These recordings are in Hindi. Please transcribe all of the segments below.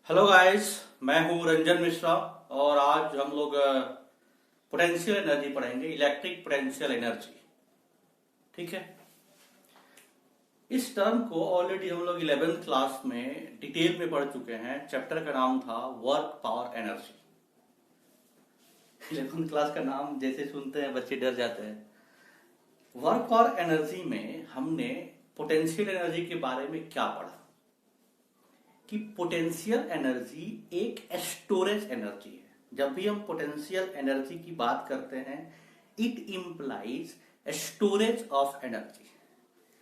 हेलो गाइस, मैं हूं रंजन मिश्रा और आज हम लोग पोटेंशियल एनर्जी पढ़ेंगे, इलेक्ट्रिक पोटेंशियल एनर्जी। ठीक है। इस टर्म को ऑलरेडी हम लोग 11th क्लास में डिटेल में पढ़ चुके हैं। चैप्टर का नाम था work power energy. 11th class का नाम जैसे सुनते हैं बच्चे डर जाते हैं। वर्क पावर एनर्जी में हमने पोटेंशियल एनर्जी के बारे में क्या पढ़ा कि पोटेंशियल एनर्जी एक स्टोरेज एनर्जी है। जब भी हम पोटेंशियल एनर्जी की बात करते हैं, it implies storage of energy.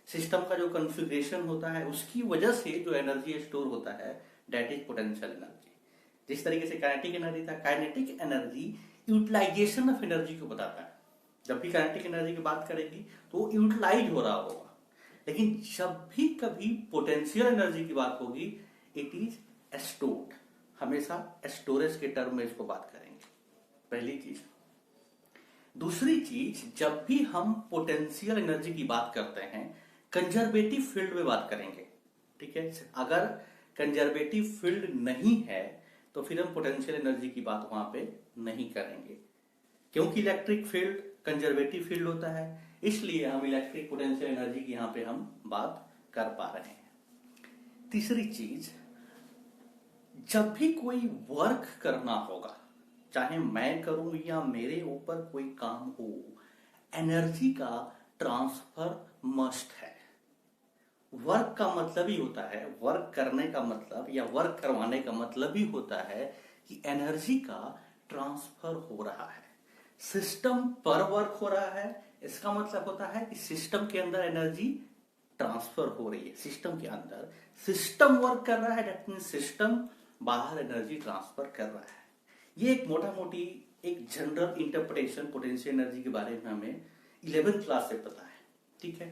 System का जो कॉन्फ़िगरेशन होता है उसकी वजह से जो एनर्जी स्टोर होता है, दैट इज पोटेंशियल एनर्जी। जिस तरीके से काइनेटिक एनर्जी था, kinetic energy utilization of energy को बताता है। जब भी काइनेटिक एनर्जी की बात करेगी तो वो यूटिलाइज हो रहा होगा, लेकिन जब भी कभी पोटेंशियल एनर्जी की बात होगी, इट इज स्टोर्ड। हमेशा स्टोरेज के टर्म में इसको बात करेंगे, पहली चीज। दूसरी चीज, जब भी हम पोटेंशियल एनर्जी की बात करते हैं, कंजर्वेटिव फील्ड में बात करेंगे। ठीक है। अगर कंजर्वेटिव फील्ड नहीं है तो फिर हम पोटेंशियल एनर्जी की बात वहां पे नहीं करेंगे, क्योंकि इलेक्ट्रिक फील्ड कंजर्वेटिव फील्ड होता है। इसलिए हम इलेक्ट्रिक पोटेंशियल एनर्जी की यहां पे हम बात कर पा रहे हैं। तीसरी चीज, जब भी कोई वर्क करना होगा, चाहे मैं करूं या मेरे ऊपर कोई काम हो, एनर्जी का ट्रांसफर मस्ट है। वर्क का मतलब ही होता है, वर्क करने का मतलब या वर्क करवाने का मतलब ही होता है कि एनर्जी का ट्रांसफर हो रहा है। सिस्टम पर वर्क हो रहा है, इसका मतलब होता है कि सिस्टम के अंदर एनर्जी ट्रांसफर हो रही है। सिस्टम के अंदर सिस्टम वर्क कर रहा है, दैट मींस सिस्टम बाहर एनर्जी ट्रांसफर कर रहा है। ये एक मोटा मोटी एक जनरल इंटरप्रिटेशन पोटेंशियल एनर्जी के बारे में हमें 11th क्लास से पता है। ठीक है।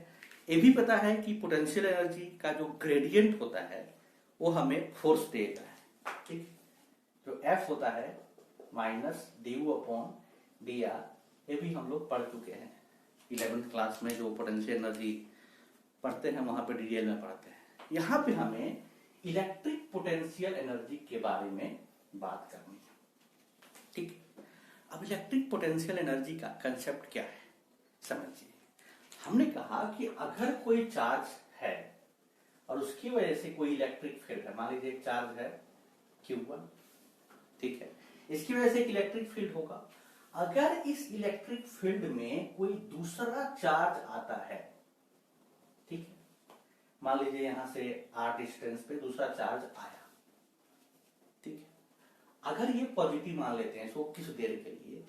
ये भी पता है कि पोटेंशियल एनर्जी का जो ग्रेडियंट होता है वो हमें फोर्स देता है। ठीक। जो एफ होता है minus D you upon D R, ये भी हम लोग पढ़ चुके हैं 11th क्लास में। जो पोटेंशियल एनर्जी पढ़ते हैं वहां पे डिटेल में पढ़ते हैं। यहां पे हमें इलेक्ट्रिक पोटेंशियल एनर्जी के बारे में बात करनी है। ठीक। अब इलेक्ट्रिक पोटेंशियल एनर्जी का कंसेप्ट क्या है समझिए। हमने कहा कि अगर कोई चार्ज है और उसकी वजह से कोई इलेक्ट्रिक फील्ड है, मान लीजिए एक चार्ज है Q1, ठीक है, इसकी वजह से एक इलेक्ट्रिक फील्ड होगा। अगर इस इलेक्ट्रिक फील्ड में कोई दूसरा चार्ज आता है, ठीक है, मान लीजिए यहां से r डिस्टेंस पे दूसरा चार्ज आया, ठीक है, अगर ये पॉजिटिव मान लेते हैं इसको किस देर के लिए,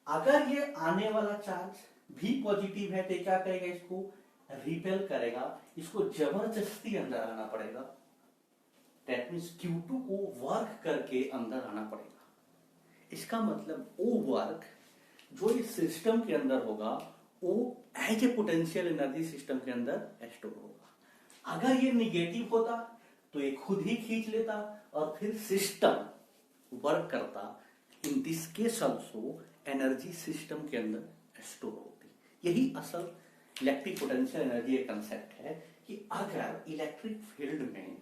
अगर ये आने वाला चार्ज भी पॉजिटिव है तो क्या करेगा, इसको रिपेल करेगा, इसको जबरदस्ती अंदर आना पड़ेगा। दैट मींस Q2 को वर्क करके अंदर आना पड़ेगा। इसका मतलब वो वर्क जो इस सिस्टम के अंदर होगा वो as a potential energy system के अंदर स्टोर होगा। अगर ये निगेटिव होता तो ये खुद ही खींच लेता और फिर सिस्टम वर्क करता। In this case also energy system के अंदर स्टोर होती। यही असल इलेक्ट्रिक पोटेंशियल एनर्जी एक कंसेप्ट है कि अगर इलेक्ट्रिक फील्ड में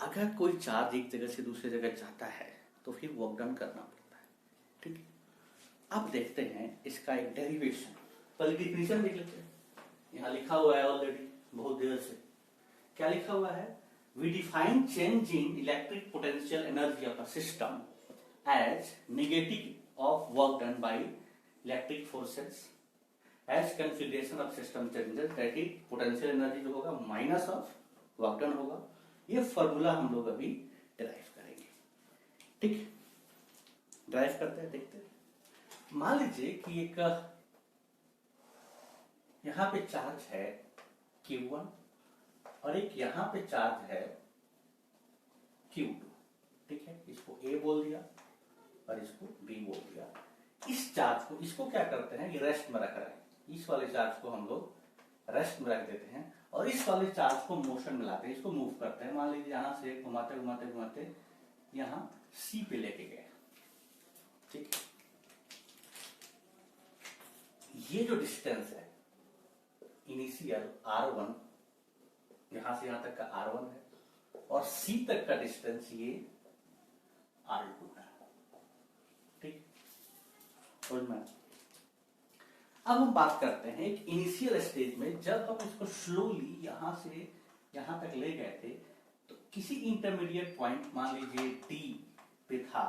अगर कोई चार्ज एक जगह से दूसरी जगह जाता है तो फिर वर्क डन करना पड़ता है। ठीक है। अब देखते हैं इसका एक डेरिवेशन, पहले डिफिनेशन देख लेते हैं। यहां लिखा हुआ है ऑलरेडी बहुत देर से। क्या लिखा हुआ है? We define change in electric potential energy of a system as negative of work done by electric forces as configuration of system changes, that is potential energy जो होगा माइनस ऑफ वर्क डन होगा। ये फॉर्मूला हम लोग अभी डिराइव करेंगे। ठीक, डिराइव करते हैं, देखते हैं। मान लीजिए कि एक यहां पे चार्ज है Q1 और एक यहां पे चार्ज है Q2, ठीक है, इसको A बोल दिया और इसको B बोल दिया। इस चार्ज को, इसको क्या करते हैं, ये रेस्ट में रख रहे हैं। इस वाले चार्ज को हम लोग रेस्ट में रख देते हैं और इस वाले चार्ज को मोशन में लाते हैं, इसको मूव करते हैं। मान लीजिए यहां से घुमाते घुमाते घुमाते यहां C पे लेके गए, ठीक। ये जो डिस्टेंस है इनिशियल R1, यहां से यहां तक का R1 है, और C तक का डिस्टेंस ये R2 है। ठीक, समझ में? अब हम बात करते हैं एक इनिशियल स्टेज में, जब हम इसको स्लोली यहां से यहां तक ले गए थे, तो किसी इंटरमीडिएट पॉइंट मान लीजिए D पे था,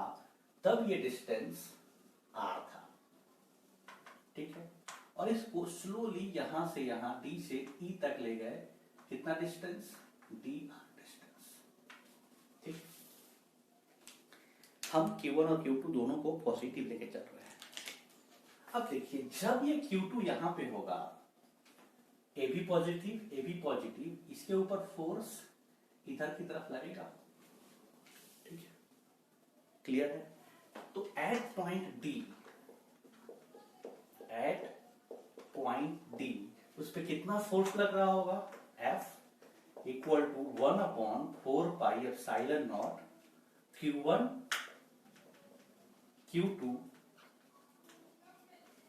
तब ये डिस्टेंस R था। ठीक है, और इसको स्लोली यहां से यहां D से E तक ले गए, कितना डिस्टेंस? dr distance. ठीक, हम Q1 और Q2 दोनों को पॉजिटिव लेके चल रहे हैं। अब देखिए, जब ये Q2 यहां पे होगा, ए भी पॉजिटिव, इसके ऊपर फोर्स इधर की तरफ लगेगा। ठीक है, क्लियर है? तो एट पॉइंट डी उस पर कितना फोर्स लग रहा होगा? F equal to 1/4πε0 Q1 Q2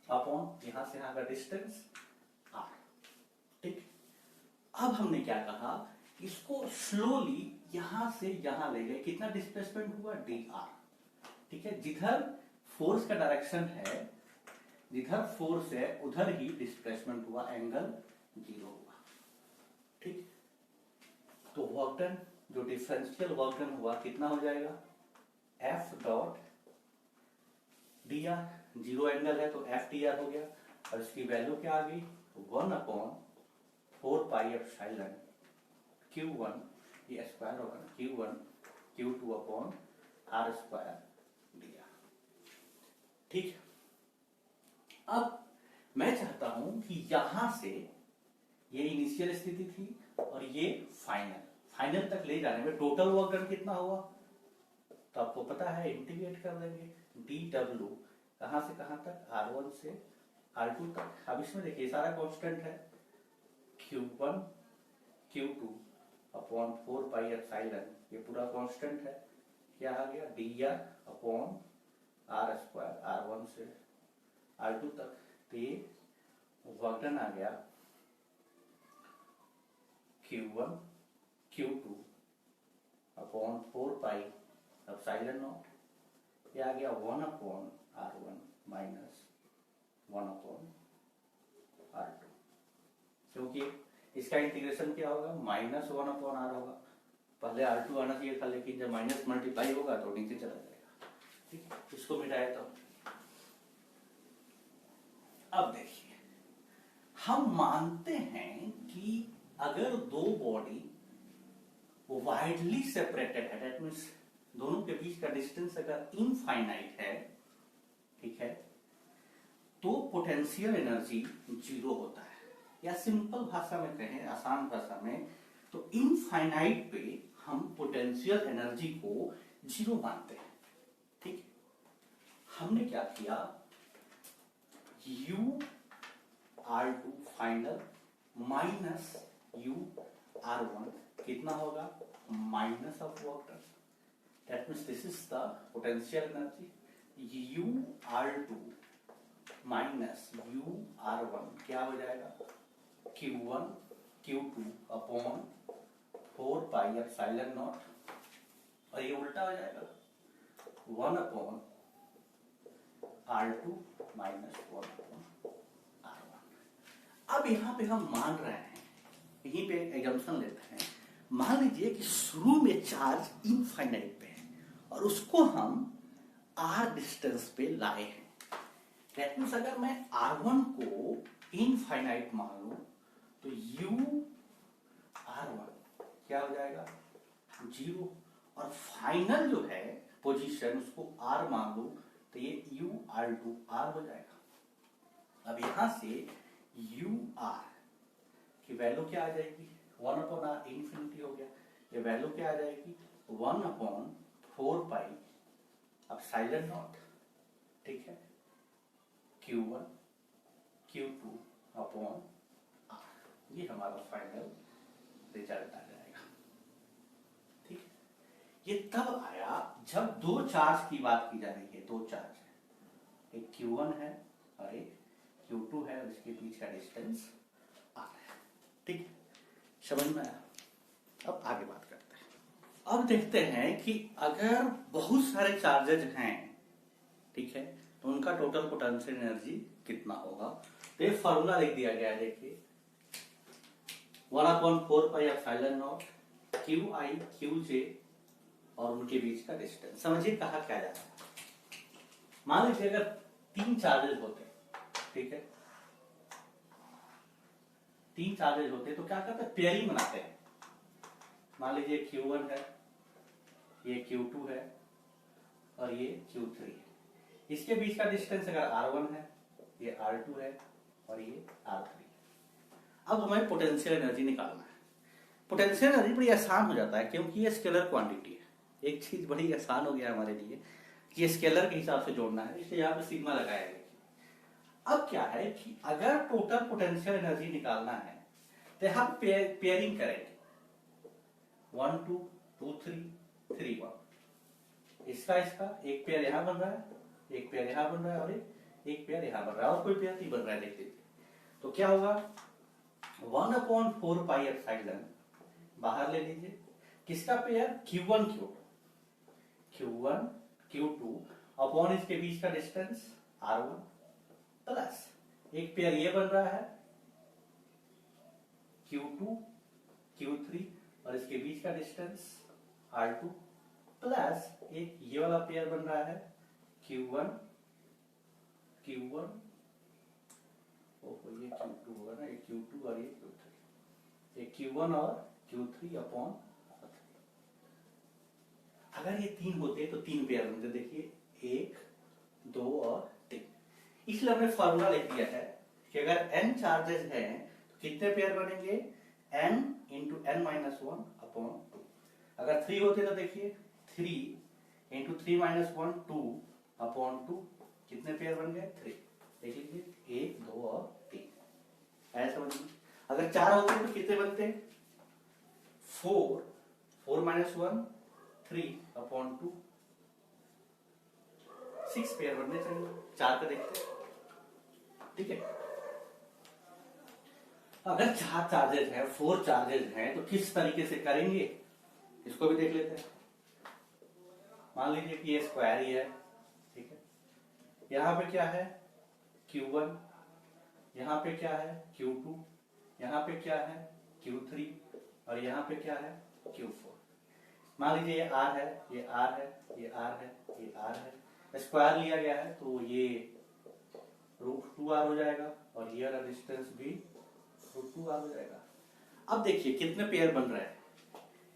upon यहां से यहां का डिस्टेंस R। ठीक, अब हमने क्या कहा, इसको स्लोली यहां से यहां ले गए, कितना डिस्प्लेसमेंट हुआ? dr। ठीक है, जिधर फोर्स का डायरेक्शन है, जिधर फोर्स है उधर ही डिस्प्लेसमेंट हुआ, एंगल 0 हुआ। ठीक, तो वर्क डन, जो डिफरेंशियल वर्क डन हुआ, कितना हो जाएगा? F डॉट dr, 0 एंगल है तो F dr हो गया, और इसकी वैल्यू क्या आ गई? 1/4πε Q1, ये स्क्वायर होगा ना, Q1 Q2 upon R square dr। ठीक, अब मैं चाहता हूं कि यहां से ये इनिशियल स्थिति थी और ये फाइनल तक ले जाने में टोटल वर्क डन कितना हुआ? तो आपको पता है, इंटीग्रेट कर देंगे, dw कहां से कहां तक? R1 से R2 तक। अब इसमें देखिए सारा कांस्टेंट है, Q1 Q2 अपॉन 4πε, ये पूरा कांस्टेंट है। क्या आ गया? dr upon R square, R1 से R2 तक। तो ये वर्क डन आ गया Q1 Q2 अपॉन 4πε0, ये आ गया 1/R1 माइनस 1/R2, क्योंकि इसका इंटीग्रेशन क्या होगा? -1/R होगा। पहले R2 आना चाहिए था, लेकिन जब माइनस मल्टीप्लाई होगा तो नीचे चला जाएगा। ठीक है, इसको मिटाया तो अब देखिए, हम मानते हैं कि अगर दो बॉडी वाइडली सेपरेटेड है, दैट मीन्स दोनों के बीच का डिस्टेंस अगर इनफाइनाइट है, ठीक है, तो पोटेंशियल एनर्जी 0 होता है। या सिंपल भाषा में कहें, आसान भाषा में, तो इनफाइनाइट पे हम पोटेंशियल एनर्जी को 0 मानते हैं। ठीक, हमने क्या किया, U(R2) फाइनल माइनस U(R1) कितना होगा? Minus of work done, that means this is the potential energy. U(R2) minus U(R1) क्या हो जाएगा? Q1 Q2 अपॉन 4πε0, और ये उल्टा हो जाएगा 1/R2 माइनस 1/R1। अब यहां पे हम मान रहे हैं, यहीं पे एग्जाम्पल लेते हैं, मान लीजिए कि शुरू में चार्ज इनफाइनाइट पे है और उसको हम R डिस्टेंस पे लाए हैं। दैट मीन्स अगर मैं R1 को इनफाइनाइट मान लूं तो U(R1) क्या हो जाएगा? 0, और फाइनल जो है पोजीशन उसको R मान लूं तो ये U(R2) R हो जाएगा। अब यहां से UR की वैल्यू क्या आ जाएगी? 1/R, इन्फिनिटी हो गया। ये वैल्यू क्या आ जाएगी? 1/4πε0, ठीक है, Q1 Q2 अपॉन R। ये हमारा फाइनल रिजल्ट आ जाएगा। ठीक है, ये तब आया जब दो चार्ज की बात की जा रही है। दो चार्ज है, एक Q1 है और एक Q2 है, और इसके बीच का डिस्टेंस R है। ठीक है, समझ में आया? अब आगे बात करते हैं। अब देखते हैं कि अगर बहुत सारे चार्जेज हैं, ठीक है, तो उनका टोटल पोटेंशियल एनर्जी कितना होगा। तो ये फॉर्मूला लिख दिया गया है, देखिए 1/4πε0 QI QJ और उनके बीच का डिस्टेंस। समझिए कहा क्या जा रहा है। मान लीजिए अगर 3 चार्जेज होते, ठीक है, 3 चार्जेज होते तो क्या करते हैं, पेयरिंग बनाते हैं। मान लीजिए Q1 है, ये Q2 है और ये Q3 है। इसके बीच का डिस्टेंस अगर R1 है, ये R2 है और ये R3 है। अब हमें पोटेंशियल एनर्जी निकालना है। पोटेंशियल एनर्जी बड़ी आसान हो जाता है क्योंकि ये स्केलर क्वांटिटी है। एक चीज बड़ी आसान हो गया हमारे लिए कि ये स्केलर के हिसाब से जोड़ना है, इसलिए यहाँ पे सिग्मा लगाया गया। अब क्या है कि अगर टोटल पोटेंशियल एनर्जी निकालना है तो हम पेयरिंग करेंगे 1 2 2 3 3 1। इसका एक पेयर यहां बन रहा है, एक पेयर यहां बन रहा है और एक पेयर यहां बन रहा है और कोई पेयर नहीं बन रहा है। देख लीजिए तो क्या होगा, 1/4πε बाहर ले लीजिए। किसका पेयर, Q1 Q2 अपॉन इसके बीच का डिस्टेंस R1 प्लस एक पेयर ये बन रहा है Q2 Q3 और इसके बीच का डिस्टेंस R2 प्लस एक ये वाला पेयर बन रहा है Q1 ये Q2 होगा ना, ये Q2 और ये Q3, ये Q1 और Q3 अपॉन। अगर ये 3 होते तो 3 पेयर बनते, देखिए 1 2 और 3। इसलिए हमने फॉर्मूला लिख दिया है कि अगर n चार्जेस हैं तो कितने पेयर बनेंगे, n इंटू n-1 अपॉन 2। अगर 3 होते तो देखिए 3 इंटू 3-1 2 अपॉन 2, कितने पेयर बन गए, 3। देख लीजिए 1 2 और 3, ऐसा समझिए। अगर 4 होते तो कितने बनते, 4-1 3 अपॉन 2, 6 पेयर बनने चाहिए। 4 का देखते, ठीक है। अगर 4 चार्जेज हैं, 4 चार्जेज हैं तो किस तरीके से करेंगे इसको भी देख लेते हैं। मान लीजिए कि ये स्क्वायर ही है, ठीक है। यहां पे क्या है Q1, यहां पे क्या है Q2, यहां पे क्या है Q3 और यहां पे क्या है Q4। मान लीजिए ये R है, ये R है, ये R है, ये R है। स्क्वायर लिया गया है तो ये √2R हो जाएगा और ये वाला डिस्टेंस भी √2R हो जाएगा। अब देखिए कितने पेयर बन रहे हैं,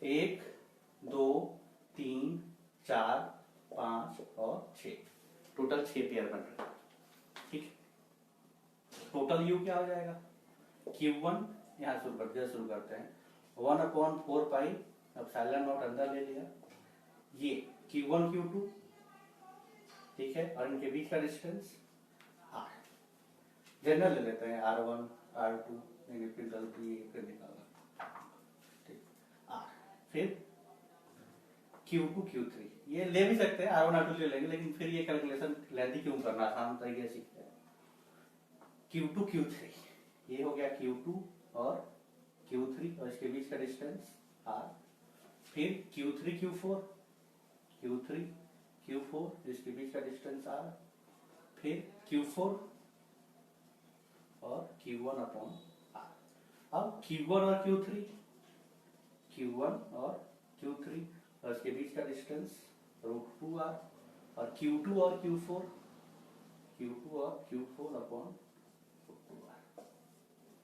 1 2 3 4 5 और 6, टोटल 6 पेयर बन रहे हैं, ठीक। टोटल U क्या हो जाएगा, Q1 यहां शुरू करते हैं 1/4π, ε0 अंदर ले लिया, ये Q1 Q2, ठीक है, और इनके बीच का डिस्टेंस R। जनरल ले लेते हैं R1 R2, फिर गलती फिर निकाला, ठीक, R। फिर Q2 Q3 ये ले भी सकते हैं, R1 R2 ले लेंगे, लेकिन फिर ये कैलकुलेशन लेंदी क्यों करना, आसान तरीके से सीखते हैं। Q2 Q3 ये हो गया Q2 और Q3 और इसके बीच का डिस्टेंस R। फिर Q3 Q4 इसके बीच का डिस्टेंस R। फिर Q4 और Q1 अपॉन R। अब Q1 और Q3 और इसके बीच का डिस्टेंस √2R और Q2 और Q4 अपॉन √2R।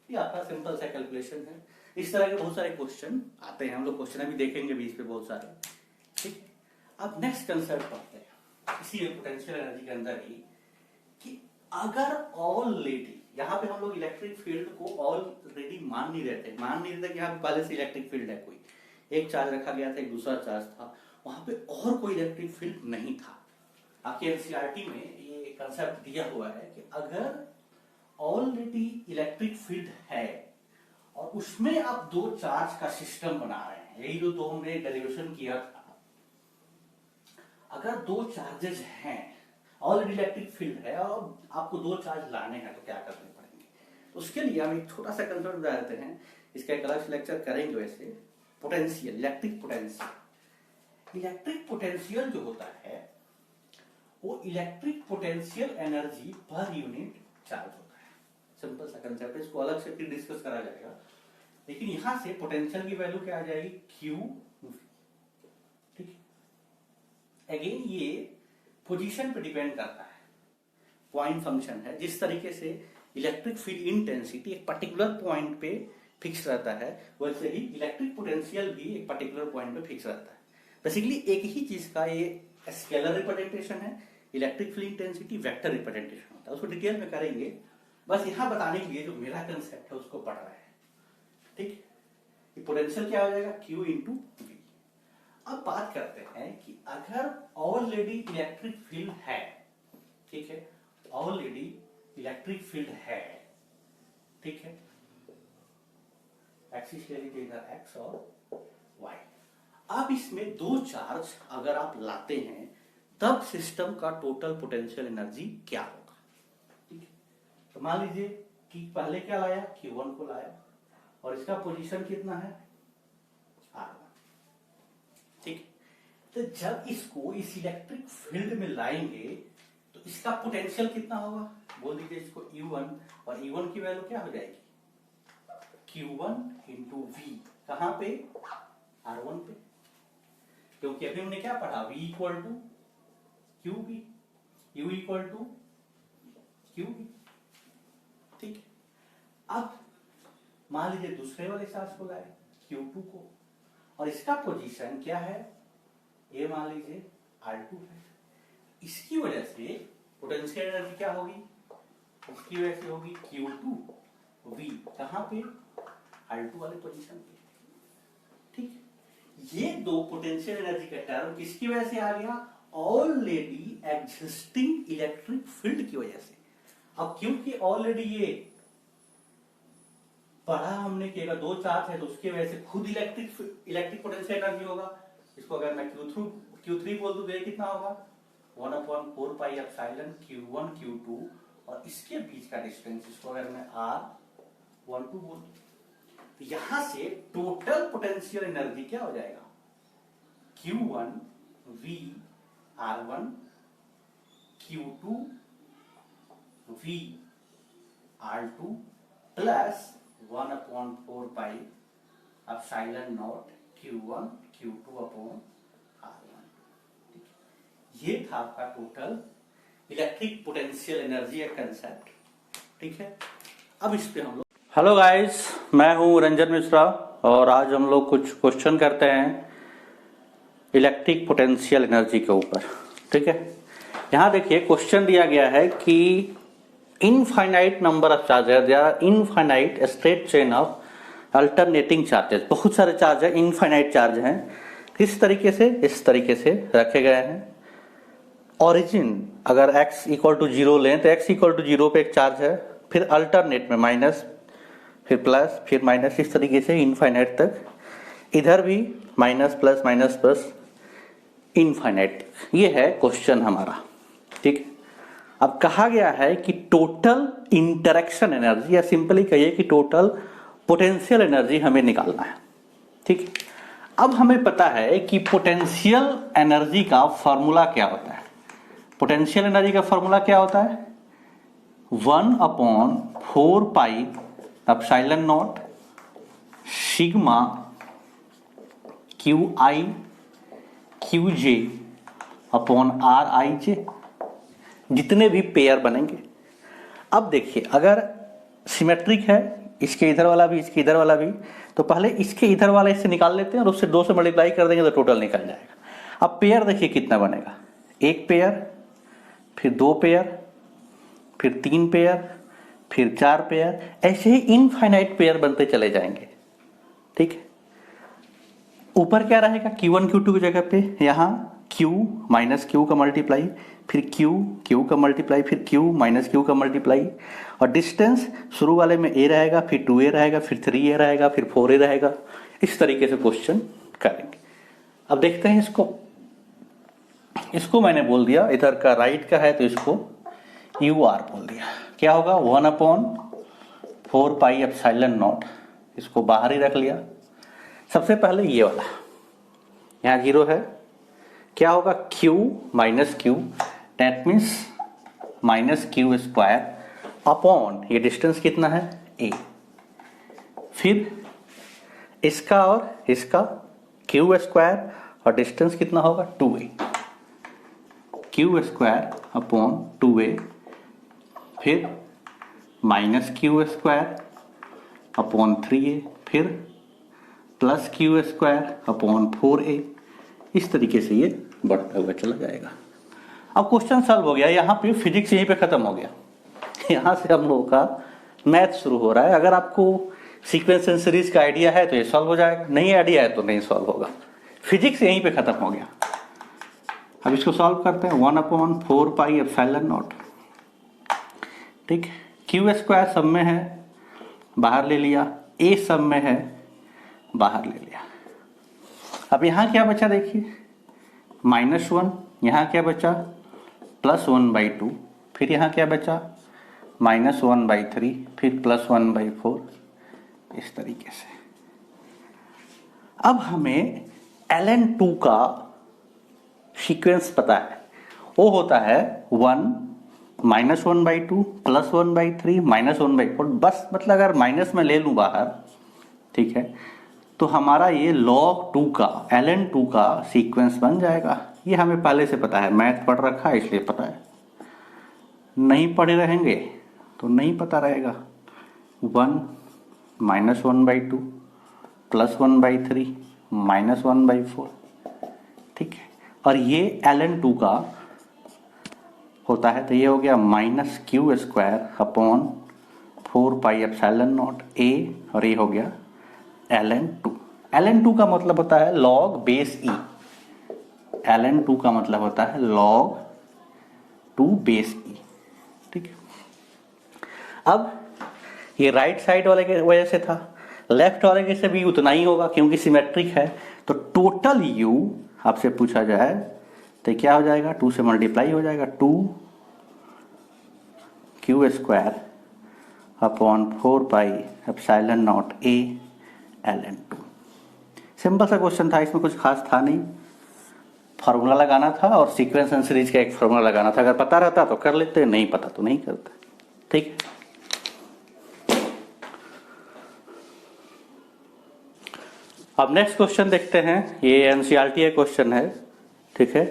ये आपका सिंपल सा कैलकुलेशन है। इस तरह के बहुत सारे क्वेश्चन आते हैं, हम लोग क्वेश्चन भी देखेंगे बीच पे बहुत सारे, ठीक। अब नेक्स्ट कंसेप्ट पढ़ते हैं इसी पोटेंशियल एनर्जी के अंदर ही कि अगर ऑलरेडी यहाँ पे हम लोग इलेक्ट्रिक फील्ड को ऑलरेडी मान नहीं रहते कि यहाँ पे पहले से इलेक्ट्रिक फील्ड है, कोई एक चार्ज रखा गया था, एक दूसरा चार्ज था, वहां पे और कोई इलेक्ट्रिक फील्ड नहीं था। आपके एनसीईआरटी में ये कंसेप्ट दिया हुआ है कि अगर ऑलरेडी इलेक्ट्रिक फील्ड है और उसमें आप 2 चार्ज का सिस्टम बना रहे हैं, यही जो तो हमने डेरिवेशन किया था। अगर 2 चार्जेस हैं, ऑलरेडी इलेक्ट्रिक फील्ड है और आपको 2 चार्ज लाने हैं तो क्या करने पड़ेंगे, तो उसके लिए हम एक छोटा सा कंसेप्ट बता देते हैं। इसका एक अलग से लेक्चर करेंगे। वैसे potential, electric potential, electric potential जो होता है वो electric potential energy per unit charge होता है। सिंपल सा कंसेप्ट है, इसको अलग से फिर डिस्कस करा जाएगा, लेकिन यहां से पोटेंशियल की वैल्यू क्या आ जाएगी, क्यू। ठीक है, अगेन ये पोजीशन पे डिपेंड करता है, पॉइंट फंक्शन है। जिस तरीके से इलेक्ट्रिक फील्ड इंटेंसिटी एक पर्टिकुलर पॉइंट पे फिक्स रहता है, वैसे ही इलेक्ट्रिक पोटेंशियल भी एक पर्टिकुलर पॉइंट पे फिक्स रहता है। बेसिकली एक ही चीज का ये स्केलर रिप्रेजेंटेशन है, electric field intensity vector representation होता है, उसको डिटेल में करेंगे। बस यहां बताने के लिए जो मेरा कंसेप्ट है उसको पढ़ रहे हैं। ठीक, पोटेंशियल क्या हो जाएगा, Q इंटू वी। अब बात करते हैं कि अगर ऑलरेडी इलेक्ट्रिक फील्ड है, ठीक है, ऑलरेडी इलेक्ट्रिक फील्ड है, ठीक है, एक्सिस ले लीजिए इधर एक्स और वाई। अब इसमें दो चार्ज अगर आप लाते हैं तब सिस्टम का टोटल पोटेंशियल एनर्जी क्या होगा। ठीक है, तो मान लीजिए कि पहले क्या लाया, Q1 को लाया और इसका पोजीशन कितना है, R1। ठीक, तो जब इसको इस इलेक्ट्रिक फील्ड में लाएंगे तो इसका पोटेंशियल कितना होगा, बोल दीजिए इसको U1, और U1 की वैल्यू क्या हो जाएगी, Q1 इंटू वी। कहां पे, R1 पे, क्योंकि अभी हमने क्या पढ़ा, V equal to Q B, U equal to Q B. ठीक, अब मान लीजिए दूसरे वाले चार्ज को लाए Q2 को, और इसका पोजीशन क्या है, ये मान लीजिए R2 है। इसकी वजह से पोटेंशियल एनर्जी क्या होगी, उसकी वजह से होगी Q2 V, कहां पे, R2 वाले पोजीशन पे। ठीक, ये दो पोटेंशियल एनर्जी का टर्म किसकी वजह से आ गया, ऑलरेडी एग्जिस्टिंग इलेक्ट्रिक फील्ड की वजह से। अब क्योंकि ऑलरेडी ये पढ़ा हमने कि अगर दो चार्ज है तो उसकी वजह से खुद इलेक्ट्रिक पोटेंशियल एनर्जी होगा। इसको अगर मैं Q3 बोल दूं तो ये कितना होगा, 1/4 पाई एप्सिलॉन Q1 Q2, और इसके बीच का डिस्टेंस इसको अगर मैं R12 बोल दूं तो यहां से टोटल पोटेंशियल एनर्जी क्या हो जाएगा, Q1 V R1 Q2 V R2 plus 1/4 pi epsilon not Q1 Q2 upon R1। ये था आपका टोटल इलेक्ट्रिक पोटेंशियल एनर्जी का कंसेप्ट। ठीक है, अब इस पे हम लोग, हेलो गाइस, मैं हूं रंजन मिश्रा और आज हम लोग कुछ क्वेश्चन करते हैं इलेक्ट्रिक पोटेंशियल एनर्जी के ऊपर। ठीक है, यहां देखिए क्वेश्चन दिया गया है कि इनफाइनाइट नंबर ऑफ चार्जेस या infinite straight chain of alternating charges, बहुत सारे चार्ज है, इनफाइनाइट चार्ज हैं, किस तरीके से, इस तरीके से रखे गए हैं। ओरिजिन अगर x इक्वल टू 0 लें तो x इक्वल टू 0 पे एक चार्ज है, फिर अल्टरनेट में माइनस, फिर प्लस, फिर माइनस, इस तरीके से इनफाइनाइट तक, इधर भी minus plus minus plus infinite तक। ये है क्वेश्चन हमारा। ठीक है, अब कहा गया है कि टोटल इंटरेक्शन एनर्जी, या सिंपली कहिए कि टोटल पोटेंशियल एनर्जी हमें निकालना है। ठीक है, अब हमें पता है कि पोटेंशियल एनर्जी का फॉर्मूला क्या होता है। पोटेंशियल एनर्जी का फॉर्मूला क्या होता है, 1/4 pi epsilon not sigma QI QJ upon RIJ, जितने भी पेयर बनेंगे। अब देखिए अगर सिमेट्रिक है, इसके इधर वाला भी, इसके इधर वाला भी, तो पहले इसके इधर वाले से निकाल लेते हैं और उससे 2 से मल्टीप्लाई कर देंगे तो टोटल निकल जाएगा। अब पेयर देखिए कितना बनेगा, एक पेयर, फिर 2 पेयर, फिर 3 पेयर, फिर 4 पेयर, ऐसे ही इनफाइनाइट पेयर बनते चले जाएंगे। ठीक है, ऊपर क्या रहेगा, Q1 Q2 की जगह पे यहाँ Q माइनस Q का मल्टीप्लाई, फिर Q का मल्टीप्लाई, फिर Q माइनस Q का मल्टीप्लाई, और डिस्टेंस शुरू वाले में A रहेगा, फिर 2A रहेगा, फिर 3A रहेगा, फिर 4A रहेगा। इस तरीके से क्वेश्चन करेंगे। अब देखते हैं इसको मैंने बोल दिया, इधर का राइट का है तो इसको UR बोल दिया। क्या होगा, 1/4 पाई एप्सिलॉन नॉट, इसको बाहर ही रख लिया। सबसे पहले ये वाला, यहाँ 0 है, क्या होगा, q minus Q, that means minus Q square upon, ये डिस्टेंस कितना है a, फिर इसका और इसका क्यू स्क्वायर और डिस्टेंस कितना होगा 2a, Q square upon 2a, फिर minus Q square upon 3a, फिर plus Q square upon 4a। इस तरीके से ये बढ़ता हुआ चला जाएगा। अब क्वेश्चन सॉल्व हो गया, यहाँ पे फिजिक्स यहीं पे खत्म हो गया। यहाँ से हम लोगों का मैथ शुरू हो रहा है। अगर आपको सीक्वेंस एंड सीरीज का आइडिया है तो ये सॉल्व हो जाएगा, नहीं आइडिया है तो नहीं सॉल्व होगा। फिजिक्स यहीं पे खत्म हो गया। अब इसको सॉल्व करते हैं। 1/4 पाई एप्सिलॉन नॉट, ठीक। क्यू स्क्वायर सब में है, बाहर ले लिया, ए सब में है, बाहर ले लिया। अब यहाँ क्या बचा देखिए, -1, यहाँ क्या बचा +1/2, फिर यहाँ क्या बचा -1/3, फिर +1/4, इस तरीके से। अब हमें ln2 का सीक्वेंस पता है, वो होता है 1 -1/2 +1/3 -1/4। बस मतलब अगर माइनस में ले लूं बाहर, ठीक है, तो हमारा ये log 2 का ln2 का सीक्वेंस बन जाएगा। ये हमें पहले से पता है, मैथ पढ़ रखा है इसलिए पता है। नहीं पढ़े रहेंगे तो नहीं पता रहेगा। 1 -1/2 +1/3 -1/4, ठीक है। और ये ln2 का होता है, तो ये हो गया -q² upon 4 pi epsilon not a, और ये हो गया ln2। ln2 का मतलब होता है log बेस e, ln2 का मतलब होता है log 2 बेस e, ठीक है। अब ये राइट साइड वाले के वजह से था, लेफ्ट वाले के से भी उतना ही होगा क्योंकि सिमेट्रिक है। तो टोटल u आपसे पूछा जाए तो क्या हो जाएगा, 2 से मल्टीप्लाई हो जाएगा, 2q² upon 4 pi epsilon not a ln2। Simple सा क्वेश्चन था, इसमें कुछ खास था नहीं। फार्मूला लगाना था और सीक्वेंस एंड सीरीज का एक फार्मूला लगाना था। अगर पता रहता तो कर लेते, नहीं पता तो नहीं करते, ठीक। अब नेक्स्ट क्वेश्चन देखते हैं। ये एनसीईआरटी का क्वेश्चन है, ठीक है।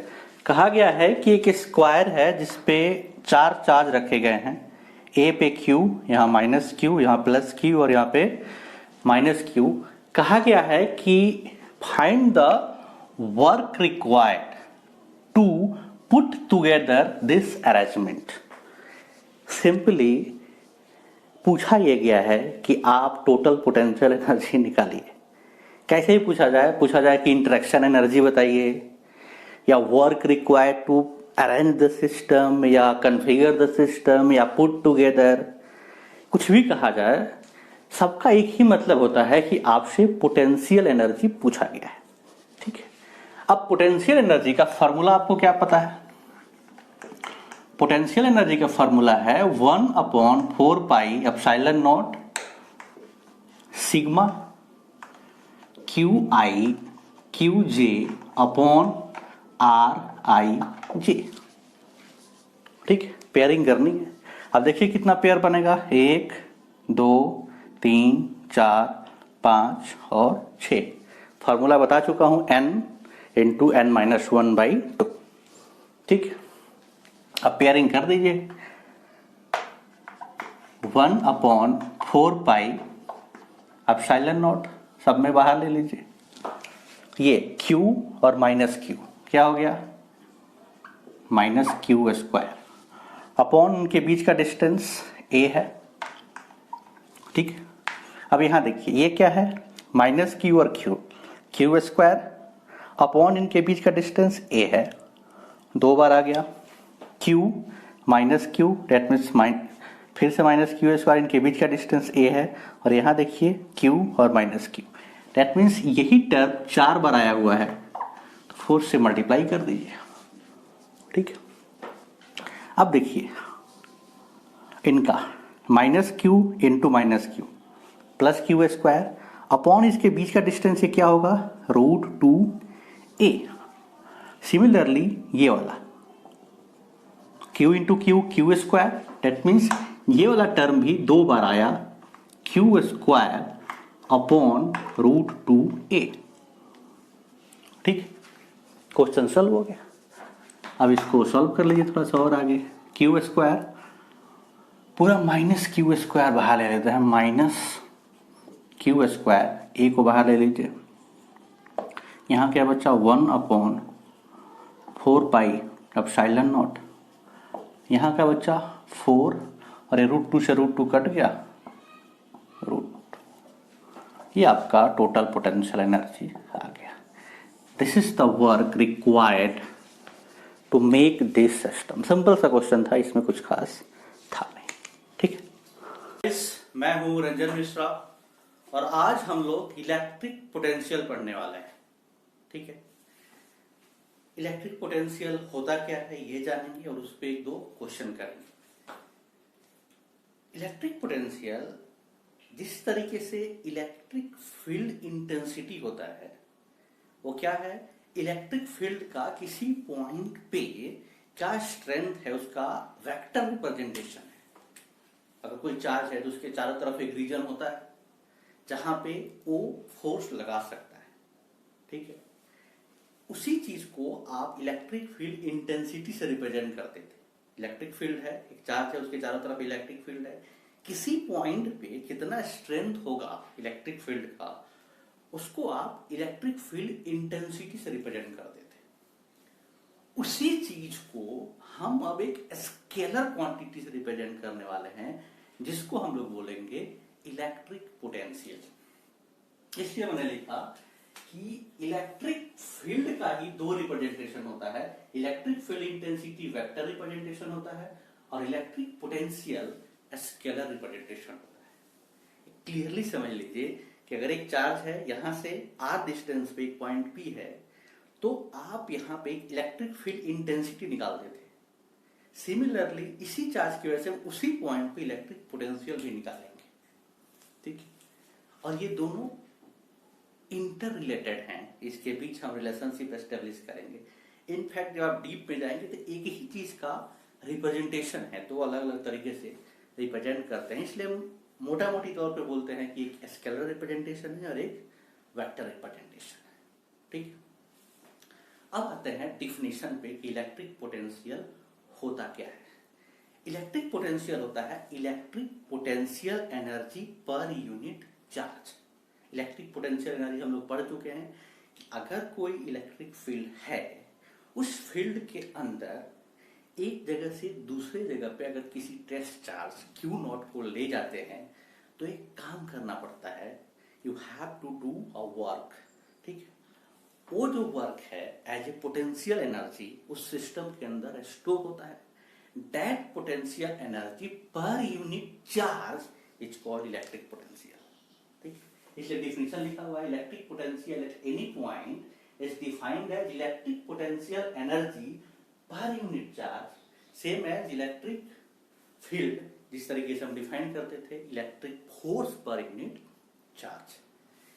कहा गया है कि एक स्क्वायर है जिसपे 4 चार्ज रखे गए हैं। ए पे Q, यहाँ -Q, यहाँ +Q और यहाँ पे -Q। कहा गया है कि find the work required to put together this arrangement. Simply पूछा यह गया है कि आप टोटल पोटेंशियल एनर्जी निकालिए। कैसे ही पूछा जाए कि इंटरेक्शन एनर्जी बताइए, या work required to arrange the system, या कन्फिगर द सिस्टम, या पुट टुगेदर, कुछ भी कहा जाए, सबका एक ही मतलब होता है कि आपसे पोटेंशियल एनर्जी पूछा गया है, ठीक है। अब पोटेंशियल एनर्जी का फॉर्मूला आपको क्या पता है? पोटेंशियल एनर्जी का फॉर्मूला है 1/4 pi epsilon not sigma QI QJ upon RIJ, ठीक। पेयरिंग करनी है। अब देखिए कितना पेयर बनेगा, 1 2 3 4 5 और 6। फॉर्मूला बता चुका हूं, n × n-1/2, ठीक। अब पेयरिंग कर दीजिए। 1/4 पाई एप्सिलॉन नॉट सब में बाहर ले लीजिए। ये Q और -Q क्या हो गया, -Q² अपॉन उनके बीच का डिस्टेंस a है, ठीक। अब यहां देखिए ये क्या है, -Q और Q² अपॉन इनके बीच का डिस्टेंस a है, 2 बार आ गया। Q -Q डेट मीन्स फिर से -Q², इनके बीच का डिस्टेंस a है, और यहाँ देखिए Q और -Q, डेट मीन्स यही टर्म 4 बार आया हुआ है, तो 4 से मल्टीप्लाई कर दीजिए, ठीक है। अब देखिए इनका -Q × -Q +Q² अपॉन इसके बीच का डिस्टेंस ये क्या होगा, √2a। सिमिलरली ये वाला Q into Q Q square, that means ये वाला टर्म भी 2 बार आया Q square upon root 2a। ठीक, क्वेश्चन सॉल्व हो गया। अब इसको सॉल्व कर लीजिए थोड़ा सा और आगे। क्यू स्क्वायर पूरा माइनस क्यू स्क्वायर बाहर ले लेते हैं, माइनस क्यू स्क्वायर, ए को बाहर ले लीजिए। यहाँ क्या बचा 1 अपॉन 4 पाई एप्सिलॉन नॉट, यहाँ का बच्चा 4 और ये रूट 2 से रूट 2 कट गया, रूट, ये आपका टोटल पोटेंशियल एनर्जी आ गया। This is the work required to make this system. Simple सा क्वेश्चन था, इसमें कुछ खास था नहीं। ठीक है, मैं हूं रंजन मिश्रा और आज हम लोग इलेक्ट्रिक पोटेंशियल पढ़ने वाले हैं। ठीक है, इलेक्ट्रिक पोटेंशियल होता क्या है ये जानेंगे और उस पर 1-2 क्वेश्चन करेंगे। इलेक्ट्रिक पोटेंशियल जिस तरीके से इलेक्ट्रिक फील्ड इंटेंसिटी होता है वो क्या है, इलेक्ट्रिक फील्ड का किसी पॉइंट पे क्या स्ट्रेंथ है उसका वेक्टर रिप्रेजेंटेशन है। अगर कोई चार्ज है तो उसके चारों तरफ एक रीजन होता है जहां पे वो फोर्स लगा सकता है। ठीक है, उसी चीज को आप इलेक्ट्रिक फील्ड इंटेंसिटी से रिप्रेजेंट करते थे। इलेक्ट्रिक फील्ड है, एक चार्ज है, उसके चारों तरफ इलेक्ट्रिक फील्ड है, किसी पॉइंट पे कितना स्ट्रेंथ होगा इलेक्ट्रिक फील्ड का उसको आप इलेक्ट्रिक फील्ड इंटेंसिटी से रिप्रेजेंट करते थे। उसी चीज को हम अब एक स्केलर क्वांटिटी से रिप्रेजेंट करने वाले हैं जिसको हम लोग बोलेंगे इलेक्ट्रिक पोटेंशियल। इसलिए मैंने लिखा कि इलेक्ट्रिक फील्ड का ही 2 रिप्रेजेंटेशन होता है, electric field intensity vector representation होता है और इलेक्ट्रिक पोटेंशियल स्केलर रिप्रेजेंटेशन होता है। क्लियरली समझ लीजिए कि अगर एक चार्ज है, यहां से r डिस्टेंस पे एक पॉइंट P है, तो आप यहां पे एक इलेक्ट्रिक फील्ड इंटेंसिटी निकालते थे। सिमिलरली इसी चार्ज की वजह से उसी पॉइंट पे इलेक्ट्रिक पोटेंशियल भी निकालेंगे। ठीक, और ये दोनों इंटर रिलेटेड हैं, इसके बीच हम रिलेशनशिप एस्टेब्लिश करेंगे। इनफैक्ट जब आप डीप में जाएंगे तो एक ही चीज का रिप्रेजेंटेशन है, तो अलग अलग तरीके से रिप्रेजेंट करते हैं। इसलिए हम मोटा मोटी तौर पे बोलते हैं कि एक स्केलर रिप्रेजेंटेशन है और एक वेक्टर रिप्रेजेंटेशन है। ठीक, अब आते हैं डिफिनेशन पे कि इलेक्ट्रिक पोटेंशियल होता क्या है। इलेक्ट्रिक पोटेंशियल होता है electric potential energy per unit charge. Electric potential energy हम लोग पढ़ चुके हैं कि अगर कोई इलेक्ट्रिक फील्ड है, उस फील्ड के अंदर एक जगह से दूसरे जगह पे अगर किसी टेस्ट चार्ज Q0 को ले जाते हैं तो एक काम करना पड़ता है, you have to do a work. ठीक, वो जो वर्क है एज ए पोटेंशियल एनर्जी उस सिस्टम के अंदर स्टोर होता है। That potential energy per unit charge is called electric potential. ठीक, इसलिए डिफिनेशन लिखा हुआ है, electric potential at any point is defined as electric potential energy per unit charge, same as electric field जिस तरीके से हम डिफाइन करते थे इलेक्ट्रिक फोर्स पर यूनिट चार्ज।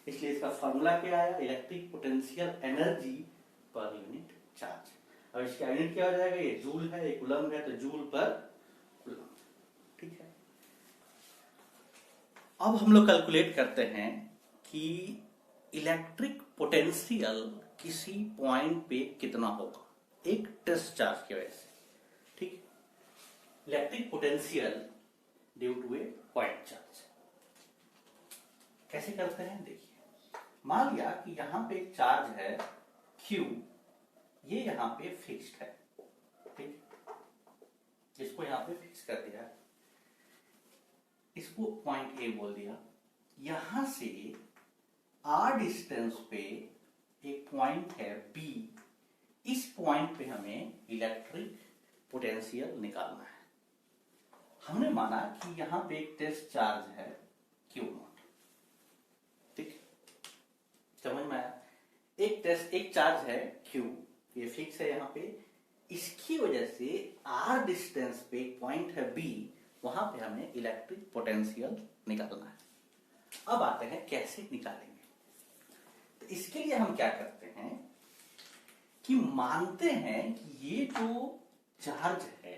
इसलिए इसका फॉर्मूला क्या आया, electric potential energy per unit charge. अब इसका यूनिट क्या हो जाएगा, ये जूल है, ये कूलम है, तो जूल पर कूलम। ठीक है, अब हम लोग कैलकुलेट करते हैं कि इलेक्ट्रिक पोटेंशियल किसी पॉइंट पे कितना होगा एक टेस्ट चार्ज की वजह से। ठीक, electric potential due to a point charge कैसे करते हैं देखिए। मान लिया कि यहां पे एक चार्ज है Q, ये यहां पे फिक्स्ड है। ठीक, इसको यहां पे फिक्स कर दिया, इसको पॉइंट A बोल दिया। यहां से R डिस्टेंस पे एक पॉइंट है B, इस पॉइंट पे हमें इलेक्ट्रिक पोटेंशियल निकालना है। हमने माना कि यहां पे एक टेस्ट चार्ज है Q0। ठीक, समझ में आया, एक चार्ज है Q, ये फिक्स है यहां पे, इसकी वजह से R डिस्टेंस पे एक पॉइंट है B, वहां पे हमें इलेक्ट्रिक पोटेंशियल निकालना है। अब आते हैं कैसे निकालेंगे। तो इसके लिए हम क्या करते हैं कि मानते हैं कि ये जो चार्ज है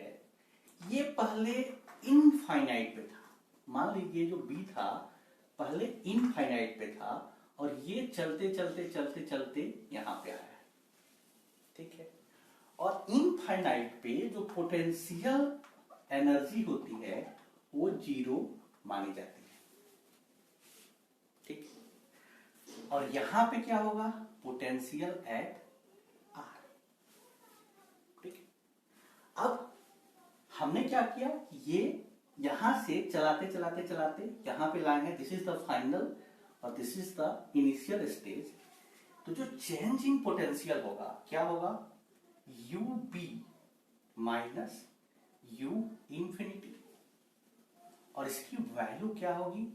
ये पहले इनफाइनाइट पे था। मान लीजिए जो बी था पहले इनफाइनाइट पे था और ये चलते चलते चलते चलते यहां पे आया, ठीक है। और इनफाइनाइट पे जो पोटेंशियल एनर्जी होती है वो 0 मानी जाती है, ठीक। और यहां पे क्या होगा, पोटेंशियल एट आर, ठीक। अब हमने क्या किया, ये यहां से चलाते चलाते चलाते यहां पे लाए हैं, दिस इज द फाइनल और this is the initial stage. तो जो चेंज इन पोटेंशियल होगा क्या होगा, U B minus U infinity, और इसकी वैल्यू क्या होगी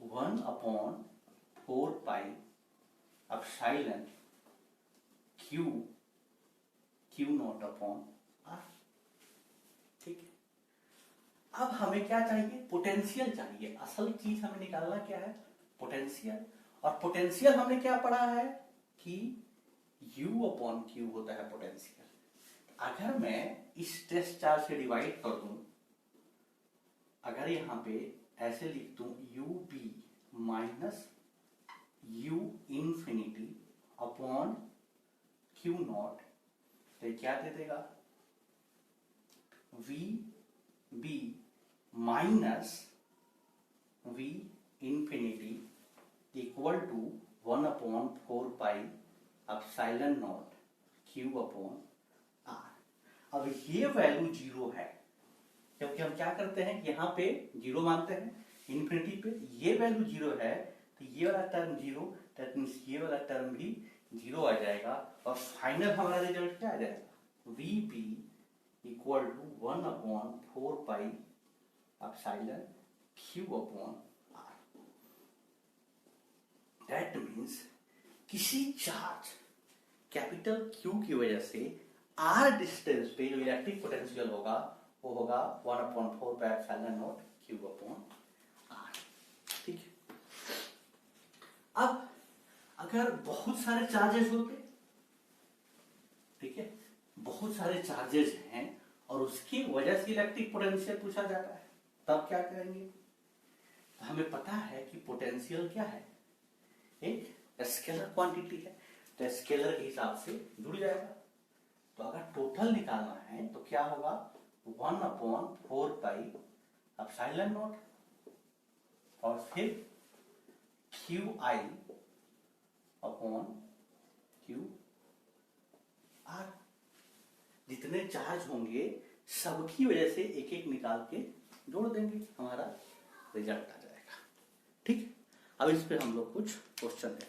1/4 pi epsilon Q Q naught upon R, ठीक है। अब हमें क्या चाहिए, पोटेंशियल चाहिए। असल चीज हमें निकालना क्या है, पोटेंशियल। और पोटेंशियल हमने क्या पढ़ा है कि U अपॉन क्यू होता है पोटेंशियल। अगर मैं इस टेस्ट चार्ज से डिवाइड कर दूं, अगर यहां पे ऐसे लिख दूं U B minus U infinity upon Q naught, तो क्या दे देगा, V B minus V infinity equal to 1/4 pi epsilon naught Q upon R. अब ये वैल्यू 0 है क्योंकि हम क्या करते हैं, यहां पे 0 मानते हैं इंफिनिटी पे, ये वैल्यू 0 है तो ये वाला टर्म 0, दैट मींस ये वाला टर्म भी 0 आ जाएगा और फाइनल हमारा रिजल्ट क्या आ जाएगा, V B equal to 1/4 pi epsilon Q upon R. That means किसी चार्ज कैपिटल क्यू की वजह से आर डिस्टेंस पे जो इलेक्ट्रिक पोटेंशियल होगा वो होगा 1/4 pi epsilon naught Q upon R, ठीक है। अब अगर बहुत सारे चार्जेस होते, ठीक है, बहुत सारे चार्जेस हैं और उसकी वजह से इलेक्ट्रिक पोटेंशियल पूछा जाता है, तब क्या करेंगे, हमें पता है कि पोटेंशियल क्या है, एक स्केलर क्वांटिटी है, तो स्केलर के हिसाब से जुड़ जाएगा। तो अगर टोटल निकालना है तो क्या होगा 1/4 पाई एप्सिलॉन नॉट और फिर Q I upon Q R. जितने चार्ज होंगे सबकी वजह से एक एक निकाल के जोड़ देंगे, हमारा रिजल्ट आ जाएगा, ठीक। अब इस पे हम लोग कुछ क्वेश्चन है।